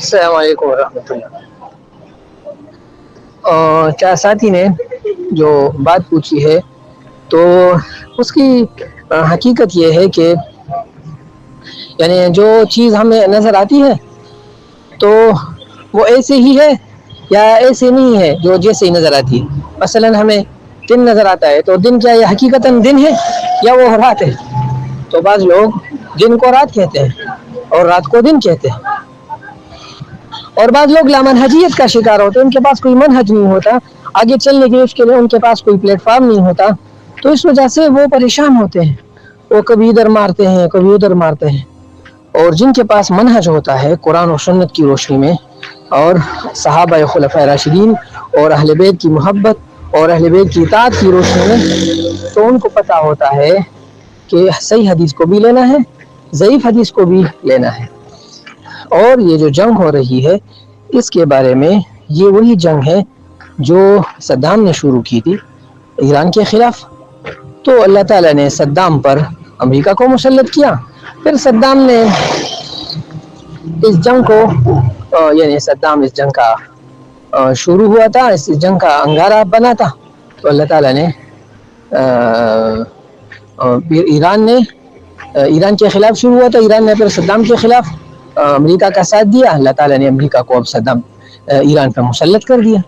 السلام علیکم ورحمۃ اللہ۔ چار ساتھی نے جو بات پوچھی ہے تو اس کی حقیقت یہ ہے کہ یعنی جو چیز ہمیں نظر آتی ہے تو وہ ایسے ہی ہے یا ایسے نہیں ہے جو جیسے ہی نظر آتی ہے۔ مثلا ہمیں دن نظر آتا ہے تو دن کیا یہ حقیقتاً دن ہے یا وہ رات ہے؟ تو بعض لوگ دن کو رات کہتے ہیں اور رات کو دن کہتے ہیں، اور بعض لوگ لامنہجیت کا شکار ہوتے ہیں، ان کے پاس کوئی منہج نہیں ہوتا آگے چلنے کے، اس کے لیے ان کے پاس کوئی پلیٹ فارم نہیں ہوتا، تو اس وجہ سے وہ پریشان ہوتے ہیں، وہ کبھی ادھر مارتے ہیں کبھی ادھر مارتے ہیں۔ اور جن کے پاس منہج ہوتا ہے قرآن و سنت کی روشنی میں اور صحابہ خلفائے راشدین اور اہل بیت کی محبت اور اہل بیت کی اطاعت کی روشنی میں، تو ان کو پتہ ہوتا ہے کہ صحیح حدیث کو بھی لینا ہے، ضعیف حدیث کو بھی لینا ہے۔ اور یہ جو جنگ ہو رہی ہے اس کے بارے میں، یہ وہی جنگ ہے جو صدام نے شروع کی تھی ایران کے خلاف، تو اللہ تعالیٰ نے صدام پر امریکہ کو مسلط کیا، پھر صدام نے اس جنگ کو یعنی صدام اس جنگ کا شروع ہوا تھا، اس جنگ کا انگارہ بنا تھا، تو اللہ تعالیٰ نے ایران کے خلاف شروع ہوا تھا، ایران نے پھر صدام کے خلاف امریکہ کا ساتھ دیا، اللہ تعالیٰ نے امریکہ کو اب صدام ایران پر مسلط کر دیا۔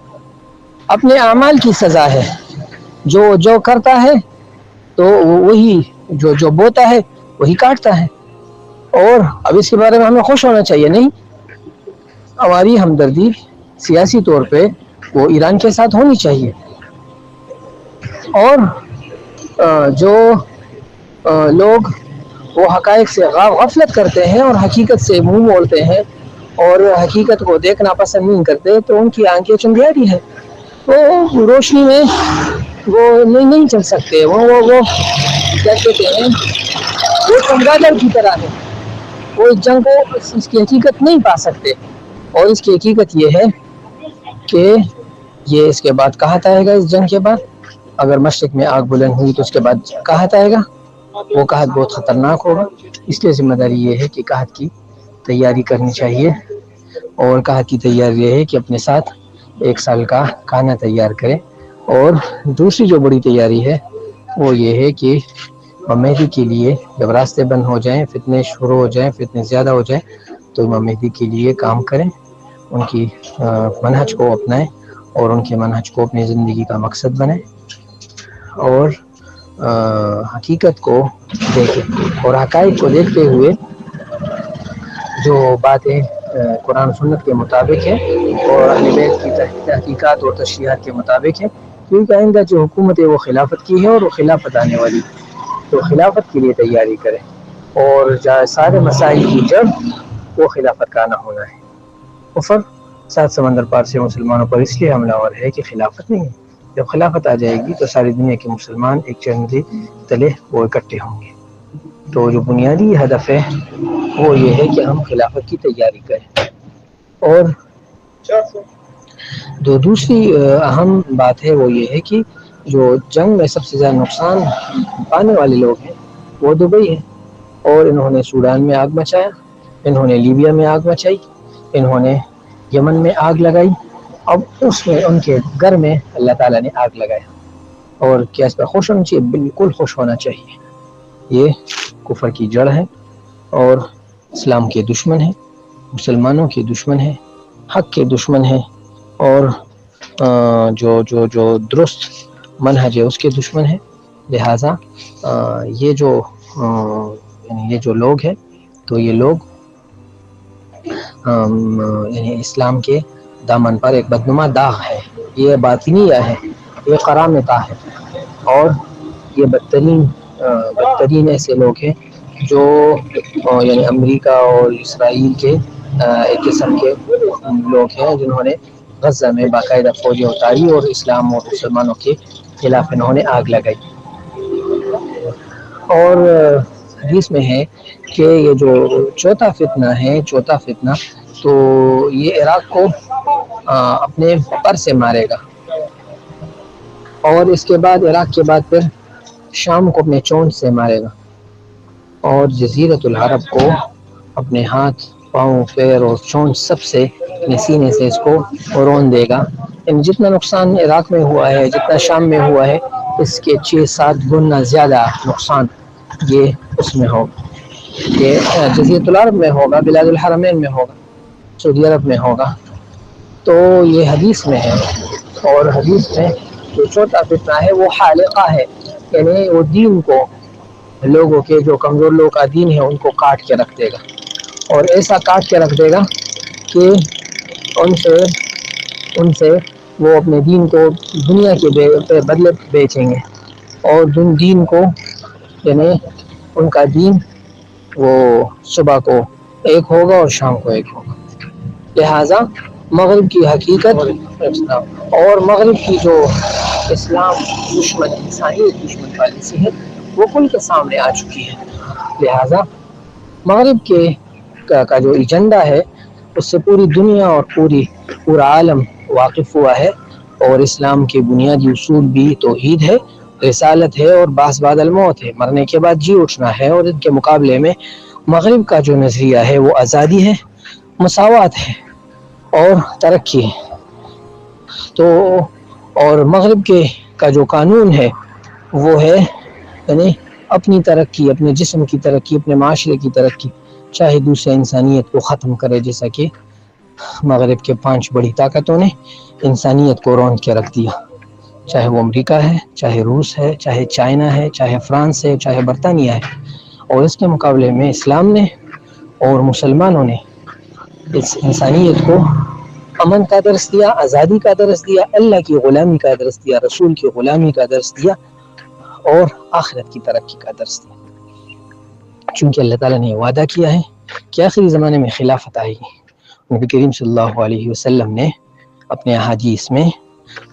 اپنے اعمال کی سزا ہے، جو کرتا ہے تو وہی جو بوتا ہے وہی کاٹتا ہے۔ اور اب اس کے بارے میں ہمیں خوش ہونا چاہیے نہیں، ہماری ہمدردی سیاسی طور پہ وہ ایران کے ساتھ ہونی چاہیے، اور جو لوگ وہ حقائق سے غفلت کرتے ہیں اور حقیقت سے منہ موڑتے ہیں اور حقیقت کو دیکھنا پسند نہیں کرتے، تو ان کی آنکھیں چنگیاری ہے، وہ روشنی میں وہ نہیں چل سکتے، وہ کیا کہتے ہیں، وہ چمگادڑ کی طرح ہے، وہ اس جنگ کو اس کی حقیقت نہیں پا سکتے۔ اور اس کی حقیقت یہ ہے کہ یہ اس کے بعد قحط آئے گا، اس جنگ کے بعد اگر مشرق میں آگ بلند ہوئی تو اس کے بعد قحط آئے گا، وہ قحط بہت خطرناک ہوگا، اس لیے ذمہ داری یہ ہے کہ قحط کی تیاری کرنی چاہیے، اور قحط کی تیاری یہ ہے کہ اپنے ساتھ 1 سال کا کھانا تیار کریں۔ اور دوسری جو بڑی تیاری ہے وہ یہ ہے کہ مہدی کے لیے جب راستے بند ہو جائیں، فتنے شروع ہو جائیں، فتنے زیادہ ہو جائیں، تو امام مہدی کے لیے کام کریں، ان کی منہج کو اپنائیں اور ان کے منہج کو اپنی زندگی کا مقصد بنائیں، اور حقیقت کو دیکھیں اور حقائق کو دیکھتے ہوئے جو باتیں قرآن سنت کے مطابق ہے اور اہل بیت کی تحقیقات اور تشریحات کے مطابق ہے، کیونکہ آئندہ جو حکومت ہے وہ خلافت کی ہے اور وہ خلافت آنے والی ہے، تو خلافت کے لیے تیاری کریں، اور سارے مسائل کی جڑ وہ خلافت کا نہ ہونا ہے۔ کفر 7 سمندر پار سے مسلمانوں پر اس لیے حملہ آور ہے کہ خلافت نہیں ہے، جب خلافت آ جائے گی تو ساری دنیا کے مسلمان ایک جھنڈے تلے وہ اکٹھے ہوں گے۔ تو جو بنیادی ہدف ہے وہ یہ ہے کہ ہم خلافت کی تیاری کریں۔ اور جو دوسری اہم بات ہے وہ یہ ہے کہ جو جنگ میں سب سے زیادہ نقصان پانے والے لوگ ہیں وہ دبئی ہے، اور انہوں نے سوڈان میں آگ مچایا، انہوں نے لیبیا میں آگ مچائی، انہوں نے یمن میں آگ لگائی، اب اس میں ان کے گھر میں اللہ تعالیٰ نے آگ لگایا، اور کیا اس پر خوش ہونا چاہیے؟ بالکل خوش ہونا چاہیے۔ یہ کفر کی جڑ ہے اور اسلام کے دشمن ہے، مسلمانوں کے دشمن ہے، حق کے دشمن ہے، اور جو درست منہج ہے اس کے دشمن ہے۔ لہٰذا یہ جو لوگ ہیں تو یہ لوگ یعنی اسلام کے دامن پر ایک بدنما داغ ہے، یہ باطنیہ ہے، یہ قرامطہ ہے، اور یہ بدترین ایسے لوگ ہیں جو یعنی امریکہ اور اسرائیل کے ایک قسم کے لوگ ہیں جنہوں نے غزہ میں باقاعدہ فوجیں اتاری اور اسلام اور مسلمانوں کے خلاف انہوں نے آگ لگائی۔ اور حدیث میں ہے کہ یہ جو چوتھا فتنہ تو یہ عراق کو اپنے پر سے مارے گا، اور اس کے بعد عراق کے بعد پھر شام کو اپنے چونچ سے مارے گا، اور جزیرۃ العرب کو اپنے ہاتھ پاؤں پیر اور چونچ سب سے سینے سے اس کو رون دے گا. جتنا نقصان عراق میں ہوا ہے جتنا شام میں ہوا ہے اس کے 6-7 گنا زیادہ نقصان یہ اس میں ہوگا. یہ جزیرۃ العرب میں ہوگا, بلاد الحرمین میں ہوگا, سعودی عرب میں ہوگا. تو یہ حدیث میں ہے. اور حدیث میں جو چوتھا فتنہ ہے وہ حالقہ ہے, یعنی وہ دین کو, لوگوں کے جو کمزور لوگوں کا دین ہے ان کو کاٹ کے رکھ دے گا, اور ایسا کاٹ کے رکھ دے گا کہ ان سے وہ اپنے دین کو دنیا کے بدلے بیچیں گے, اور دین کو یعنی ان کا دین وہ صبح کو ایک ہوگا اور شام کو ایک ہوگا. لہذا مغرب کی حقیقت اور مغرب کی جو اسلام دشمن انسانیت دشمن پالیسی ہے وہ کل کے سامنے آ چکی ہے. لہذا مغرب کے کا جو ایجنڈا ہے اس سے پوری دنیا اور پورا عالم واقف ہوا ہے. اور اسلام کے بنیادی اصول بھی توحید ہے, رسالت ہے اور بعث بعد الموت ہے, مرنے کے بعد جی اٹھنا ہے. اور ان کے مقابلے میں مغرب کا جو نظریہ ہے وہ آزادی ہے, مساوات ہے اور ترقی ہے. تو اور مغرب کا جو قانون ہے وہ ہے یعنی اپنی ترقی, اپنے جسم کی ترقی, اپنے معاشرے کی ترقی, چاہے دوسرے انسانیت کو ختم کرے, جیسا کہ مغرب کے 5 بڑی طاقتوں نے انسانیت کو رون کے رکھ دیا, چاہے وہ امریکہ ہے, چاہے روس ہے, چاہے چائنا ہے, چاہے فرانس ہے, چاہے برطانیہ ہے. اور اس کے مقابلے میں اسلام نے اور مسلمانوں نے اس انسانیت کو امن کا درس دیا, آزادی کا درس دیا, اللہ کی غلامی کا درس دیا, رسول کی غلامی کا درس دیا, اور آخرت کی ترقی کا درس دیا. چونکہ اللہ تعالیٰ نے وعدہ کیا ہے کہ آخری زمانے میں خلافت آئے گی. نبی کریم صلی اللہ علیہ وسلم نے اپنے احادیث میں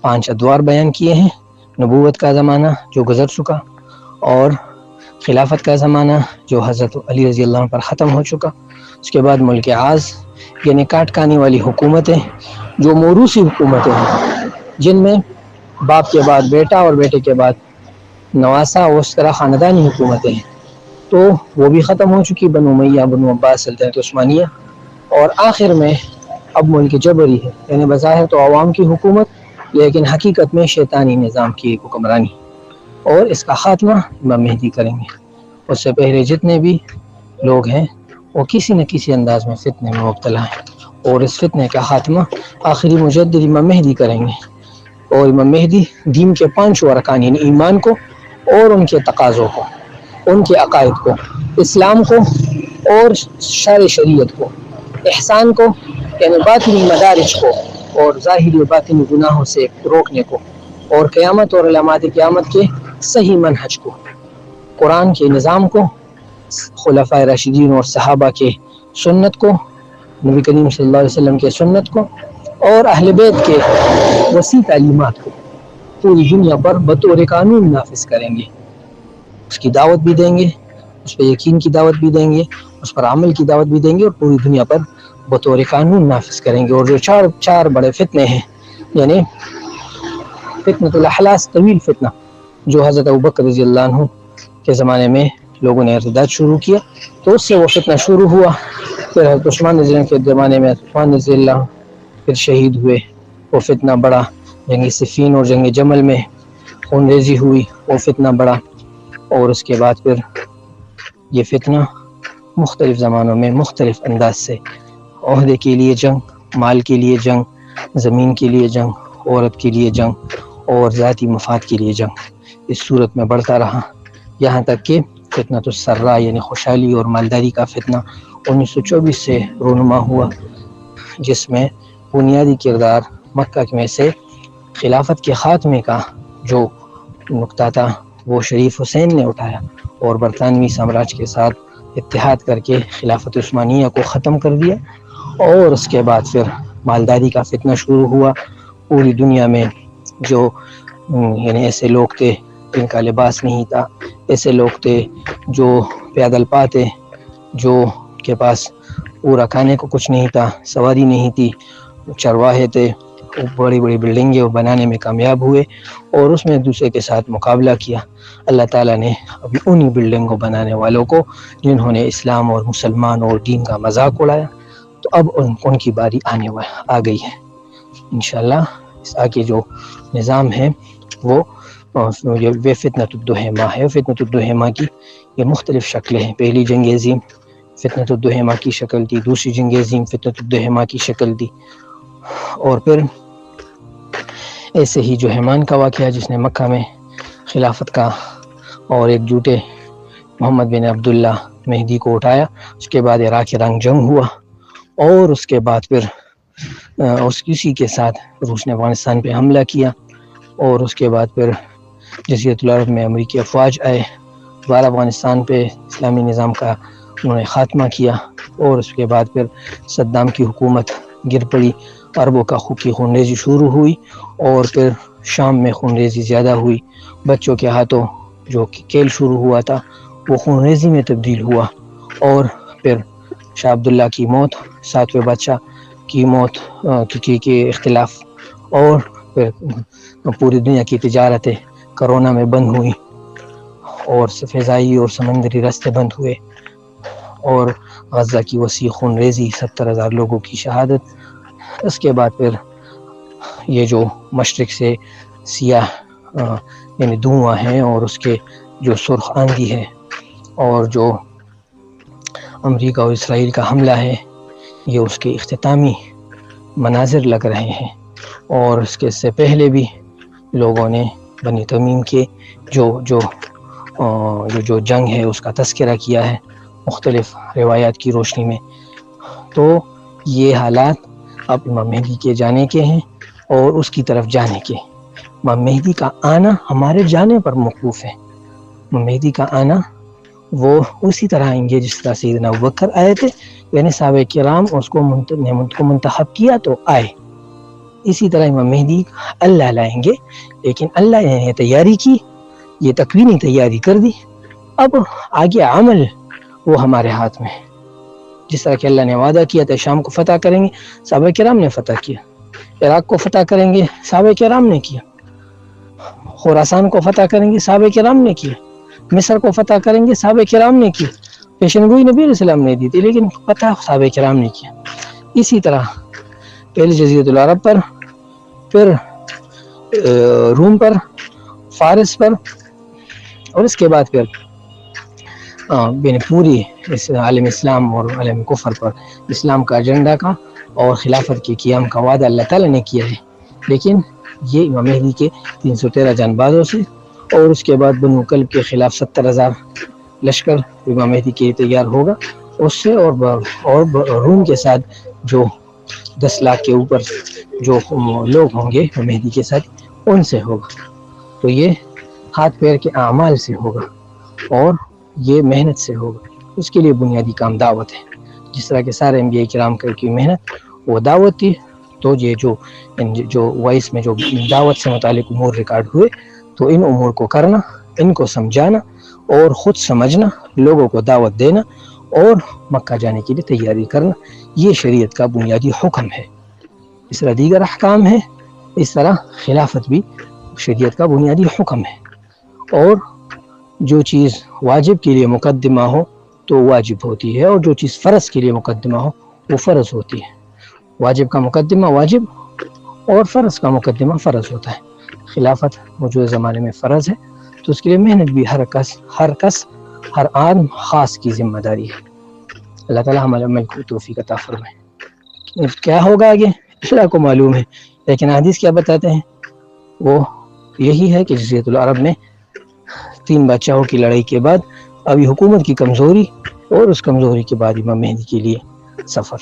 5 ادوار بیان کیے ہیں. نبوت کا زمانہ جو گزر چکا, اور خلافت کا زمانہ جو حضرت علی رضی اللہ عنہ پر ختم ہو چکا. اس کے بعد ملک عاز یعنی کاٹ کھانے والی حکومتیں جو موروثی حکومتیں ہیں, جن میں باپ کے بعد بیٹا اور بیٹے کے بعد نواسا, اس طرح خاندانی حکومتیں ہیں, تو وہ بھی ختم ہو چکی. بنو امیہ, بنو عباس, سلطنت عثمانیہ. اور آخر میں اب ملک جبری ہے, یعنی بظاہر تو عوام کی حکومت لیکن حقیقت میں شیطانی نظام کی حکمرانی. اور اس کا خاتمہ امام مہدی کریں گے. اس سے پہلے جتنے بھی لوگ ہیں وہ کسی نہ کسی انداز میں فتنے میں مبتلا ہیں, اور اس فتنے کا خاتمہ آخری مجدد امام مہدی کریں گے. اور امام مہدی دین کے 5 ارکان یعنی ایمان کو اور ان کے تقاضوں کو, ان کے عقائد کو, اسلام کو اور شریعت کو, احسان کو یعنی باطنی مدارج کو اور ظاہری و باطنی گناہوں سے روکنے کو, اور قیامت اور علامات قیامت کے صحیح منہج کو, قرآن کے نظام کو, خلفائے راشدین اور صحابہ کے سنت کو, نبی کریم صلی اللہ علیہ وسلم کے سنت کو, اور اہل بیت کے وسیع تعلیمات کو پوری دنیا پر بطور قانون نافذ کریں گے. اس کی دعوت بھی دیں گے, اس پہ یقین کی دعوت بھی دیں گے, اس پر عمل کی دعوت بھی دیں گے, اور پوری دنیا پر بطور قانون نافذ کریں گے. اور جو چار بڑے فتنے ہیں, یعنی فتنۃ الاحلاس, طویل فتنہ جو حضرت ابوبکر رضی اللہ عنہ کے زمانے میں لوگوں نے ارتداد شروع کیا, تو اس سے وہ فتنہ شروع ہوا. پھر حضرت عثمان رضی اللہ کے زمانے میں عثمان رضی اللہ پھر شہید ہوئے, وہ فتنہ بڑا. جنگ صفین اور جنگ جمل میں خون ریزی ہوئی, وہ فتنہ بڑا. اور اس کے بعد پھر یہ فتنہ مختلف زمانوں میں مختلف انداز سے, عہدے کے لیے جنگ, مال کے لیے جنگ, زمین کے لیے جنگ, عورت کے لیے جنگ, اور ذاتی مفاد کے لیے جنگ, اس صورت میں بڑھتا رہا, یہاں تک کہ فتنۃ السراء یعنی خوشحالی اور مالداری کا فتنہ 1924 سے رونما ہوا, جس میں بنیادی کردار مکہ میں سے خلافت کے خاتمے کا جو نقطہ تھا وہ شریف حسین نے اٹھایا, اور برطانوی سامراج کے ساتھ اتحاد کر کے خلافت عثمانیہ کو ختم کر دیا. اور اس کے بعد پھر مالداری کا فتنہ شروع ہوا پوری دنیا میں. جو یعنی ایسے لوگ تھے جن کا لباس نہیں تھا, ایسے لوگ تھے جو پیدل پاتے, جو کے پاس پورا کھانے کو کچھ نہیں تھا, سواری نہیں تھی, چرواہے تھے, بڑی بڑی بلڈنگیں بنانے میں کامیاب ہوئے اور اس میں ایک دوسرے کے ساتھ مقابلہ کیا. اللہ تعالیٰ نے ابھی انہی بلڈنگوں بنانے والوں کو, جنہوں نے اسلام اور مسلمان اور دین کا مذاق اڑایا, تو اب ان کی باری آ گئی ہے انشاءاللہ۔ اس آگے جو نظام ہے وہ فتنۃ الدہیمہ ہے۔ فتنۃ الدہیمہ کی یہ مختلف شکلیں ہیں۔ پہلی جنگ عظیم فتنۃ الدہیمہ کی شکل دی، دوسری جنگ عظیم فتنۃ الدہیمہ کی شکل دی، اور پھر ایسے ہی جو حیمان کا واقعہ جس نے مکہ میں خلافت کا اور ایک جھوٹے محمد بن عبداللہ مہدی کو اٹھایا، اس کے بعد عراق رنگ جنگ ہوا، اور اس کے بعد پھر اسی کے ساتھ روس نے افغانستان پہ حملہ کیا، اور اس کے بعد پھر جزیرۃ العرب میں امریکی افواج آئے، دوبارہ افغانستان پہ اسلامی نظام کا انہوں نے خاتمہ کیا، اور اس کے بعد پھر صدام کی حکومت گر پڑی، عربوں کا خون ریزی شروع ہوئی، اور پھر شام میں خون ریزی زیادہ ہوئی، بچوں کے ہاتھوں جو کیل شروع ہوا تھا وہ خون ریزی میں تبدیل ہوا، اور پھر شاہ عبداللہ کی موت، ساتویں بادشاہ کی موت کے اختلاف، اور پھر پوری دنیا کی تجارتیں کرونا میں بند ہوئی، اور فضائی اور سمندری راستے بند ہوئے، اور غزہ کی وسیع خون ریزی، 70,000 لوگوں کی شہادت۔ اس کے بعد پھر یہ جو مشرق سے سیاہ یعنی دھواں ہے، اور اس کے جو سرخ آندھی ہے، اور جو امریکہ اور اسرائیل کا حملہ ہے، یہ اس کے اختتامی مناظر لگ رہے ہیں۔ اور اس کے سے پہلے بھی لوگوں نے بنی تمیم کے جو جنگ ہے اس کا تذکرہ کیا ہے مختلف روایات کی روشنی میں۔ تو یہ حالات اب امام مہدی کے جانے کے ہیں اور اس کی طرف جانے کے۔ امام مہدی کا آنا ہمارے جانے پر موقوف ہے۔ امام مہدی کا آنا وہ اسی طرح آئیں گے جس طرح سیدنا ابوبکر آئے تھے، یعنی صحابہ کرام اس کو منتخب کیا تو آئے، اسی طرح امام مہدی اللہ لائیں گے، لیکن اللہ نے تیاری کی، یہ تکوینی تیاری کر دی، اب آگے عمل وہ ہمارے ہاتھ میں ہے۔ جس طرح کہ اللہ نے وعدہ کیا تھا شام کو فتح کریں گے، صحابہ کرام نے فتح کیا، عراق کو فتح کریں گے صحابہ کرام نے کیا، خراسان کو فتح کریں گے صحابہ کرام نے کیا، مصر کو فتح کریں گے صحابہ کرام نے کیا، پیشن گوئی نبی علیہ السلام نے دی تھی لیکن فتح صحابہ کرام نے کیا۔ اسی طرح پہلے جزیرۃ العرب پر، پھر روم پر، فارس پر، اور اس کے بعد پھر پوری عالم اسلام اور عالم کفر پر اسلام کا ایجنڈا کا اور خلافت کے قیام کا وعدہ اللہ تعالیٰ نے کیا ہے۔ لیکن یہ امام مہدی کے 313 جان بازوں سے، اور اس کے بعد بنو کلب کے خلاف 70,000 لشکر امام مہدی کے لیے تیار ہوگا، اس سے اور روم کے ساتھ جو 10 لاکھ کے اوپر جو لوگ ہوں گے امام مہدی کے ساتھ، ان سے ہوگا۔ تو یہ ہاتھ پیر کے اعمال سے ہوگا اور یہ محنت سے ہوگا۔ اس کے لیے بنیادی کام دعوت ہے، جس طرح کہ سارے انبیاء کرام کی محنت وہ دعوت تھی۔ تو یہ جو وائس میں جو دعوت سے متعلق امور ریکارڈ ہوئے، تو ان امور کو کرنا، ان کو سمجھانا اور خود سمجھنا، لوگوں کو دعوت دینا اور مکہ جانے کے لیے تیاری کرنا، یہ شریعت کا بنیادی حکم ہے۔ اس طرح دیگر احکام ہے، اس طرح خلافت بھی شریعت کا بنیادی حکم ہے۔ اور جو چیز واجب کے لیے مقدمہ ہو تو واجب ہوتی ہے، اور جو چیز فرض کے لیے مقدمہ ہو وہ فرض ہوتی ہے۔ واجب کا مقدمہ واجب اور فرض کا مقدمہ فرض ہوتا ہے۔ خلافت موجودہ زمانے میں فرض ہے، تو اس کے لیے محنت بھی ہر آدم خاص کی ذمہ داری ہے۔ اللہ تعالیٰ ہمارے عمل کو توفیق عطا فرمائے۔ کیا ہوگا آگے اللہ کو معلوم ہے، لیکن حدیث کیا بتاتے ہیں وہ یہی ہے کہ جزیرۃ العرب میں 3 بادشاہوں کی لڑائی کے بعد ابھی حکومت کی کمزوری، اور اس کمزوری کے بعد امام مہدی کے لیے سفر۔